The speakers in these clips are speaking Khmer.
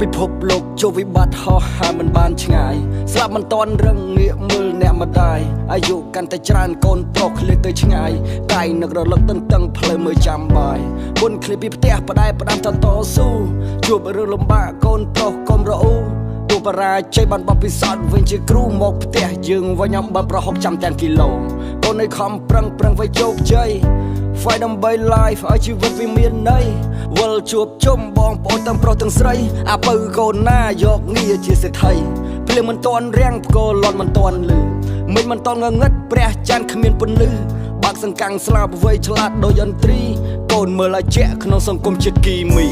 ពិភពលោកជោវិបត្តិហោះហើរមិនបានឆ្ងាយស្លាប់មិនតន់រឹងងាកមើលអ្នកម្ដាយអាយុកាន់តែច្រើនកូនប្រុសឃ្លាតទៅឆ្ងាយកាយនឹករលឹកតឹងតឹងផ្លូវមើលចាំបាយមុនឃ្លាតពីផ្ទះផ្ដាយផ្ដាំតស៊ូជួបរឿងលំបាកកូនប្រុសកុំរអ៊ូទូបរាជ័យបានបបពិសោធន៍វិញជាគ្រូមកផ្ទះយើងវិញអំបើប្រហុកចាំតែនគីឡូកូននៅខំប្រឹងវាជោគជ័យ Fight ដើម្បី life ឲ្យជីវិតវាមានន័យវិលជួបជុំបងប្អូនទាំងប្រុសទាំងស្រីអាពៅកូនណាយកងារជាសេដ្ឋីភ្លៀងមិនតន់រាំងផ្គរលន់មិនតន់លឺមិញមិនតន់ងងឹតព្រះច័ន្ទគ្មានពន្លឺបាក់សង្កាំងស្លាប់វ័យឆ្លាតដោយយន្ត្រីកូនមើលឲ្យជាក់ក្នុងសង្គមជាតិគីមី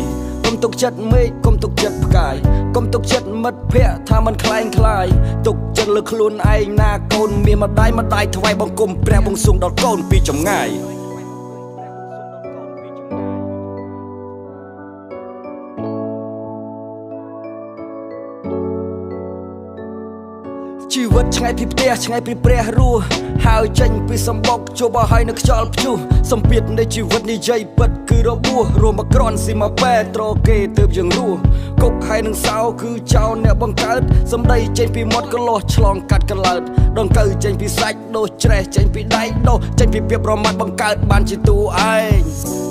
កុំទុកចិត្តមេឃកុំទុកចិត្តផ្កាយកុំទុកចិត្តមិត្តភក្តិថាมันคล้ายคล้ายទុកចិត្តលើខ្លួនឯងណាកូនមានម្ដាយថ្វាយបង្គំព្រះបង្គំដល់កូនពីចម្ងាយជីវិតឆ្ងាយពីផ្ទះឆ្ងាយពីព្រះរស់ហើយចេញពីសម្បុកជួបឲ្យហើយនៅខ្យល់ព្យុះសម្ពាធនៃជីវិតនិយាយពិតគឺរបួសរួមមកក្រន់ស៊ីមកបែត្រគេទើបយើងរស់គុកហើយនឹងសោគឺចោលអ្នកបង្កើតសម្ដីចេញពីមាត់កលោះឆ្លងកាត់កលើតដង្កូវចេញពីសាច់ដោះច្រេះចេញពីដៃដោះចេញពីភាពប្រមាថបង្កើតបានជាតួឯង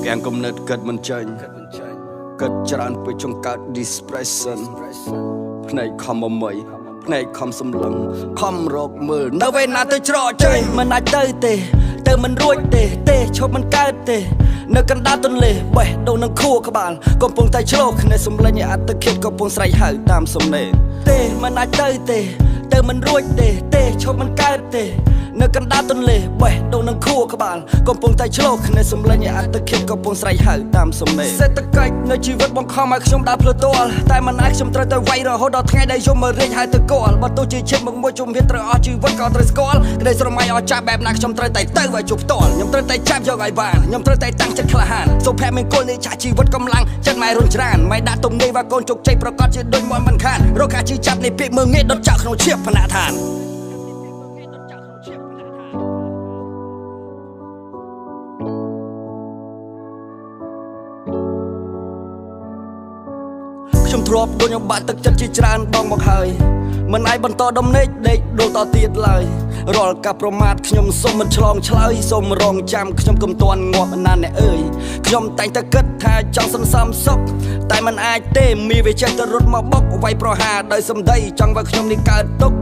កាំងគំនិតគិតមិនចេញគិតច្រើនពេកចង្កើត depression ភ្នែកខំមមៃភ្នែកខំសម្លឹងខំរកមើលនៅពេលណាទៅច្រកចេញមិនអាចទៅមិនរួចទេឈប់មិនកើតទេនៅកណ្ដាលទន្លេបេះដូងនឹងខួរក្បាលកំពុងតែឆ្លោះគ្នាសំឡេងអត្តឃាតកំពុងស្រែកហៅតាមសំណេរទេមិនអាចទៅមិនរួចទេឈប់មិនកើតទេនៅកណ្ដាលទន្លេបេះដូងនឹងខួរក្បាលកំពុងតែឆ្លោះគ្នាសំឡេងអត្តឃាតកំពុងស្រែកហៅតាមសំណេរសេដ្ឋកិច្ចនៅជីវិតបង្ខំឲ្យខ្ញុំដើរផ្លូវទាល់តែមិនអាចខ្ញុំត្រូវទៅវាយរហូតដល់ថ្ងៃដែលយំមករៀងហៅទៅគល់បើទោះជាឈាមមួយជំហានត្រូវអស់ជីវិតក៏ត្រូវស្គាល់ក្តីស្រមៃអស់ចាស់បែបណាខ្ញុំត្រូវតែទៅឲ្យជួបផ្ទាល់ខ្ញុំត្រូវតែចាប់យកឲ្យបានខ្ញុំត្រូវតែតាំងចិត្តក្លាហានសុភមង្គលនៃចាស់ជីវិតកម្លាំងចិត្តម៉ែរុនច្រានម៉ែដាក់ទំនេរว่ากូនជោគជ័យប្រកាសជាដូចមួយមិនខានរកការជឿចាប់នៃពាក្យមើងងាយដុតចោលក្នុងឈៀបផានឋានខ្ញុំធ្លាប់ដូចខ្ញុំបាក់ទឹកចិត្តជាច្រើនដងមកហើយមិនអាចបន្តដំណេកដេកដូរតទៀតឡើយរាល់ការប្រមាថខ្ញុំសូមមិនឆ្លងឆ្លើយសូមរងចាំខ្ញុំកុំទាន់ងាប់ណាស់អ្នកអើយខ្ញុំតែងតែគិតថាចង់សន្សំសុខតែមិនអាចទេមានវាចេះតែរត់មកបុកវាយប្រហារដោយសម្ដីចង់ឲ្យខ្ញុំនេះកើតទុក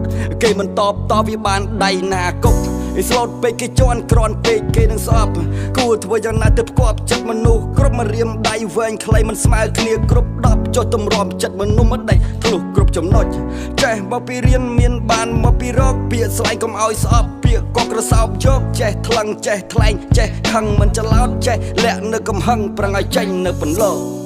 គេមិនតបវាបានដៃណាគុកឯស្លូតពេកគេជន់ក្រន់ពេកគេនឹងស្អប់គួរធ្វើយ៉ាងណាទៅផ្គាប់ចិត្តមនុស្សគ្រប់មករៀមដៃវែងខ្លីមិនស្មើគ្នាគ្រប់10ចុះទម្រាំចិត្តមនុស្សមិនដេញធ្លុះគ្រប់ចំណុចចេះមកពីរៀនមានបានមកពីរកពាក្យស្លែងកុំឲ្យស្អប់ពាក្យកក្រសោបយកចេះថ្លឹងចេះថ្លែងចេះខឹងមិនច្រឡោតចេះលាក់នៅកំហឹងប្រឹងឲ្យចេញនៅពន្លក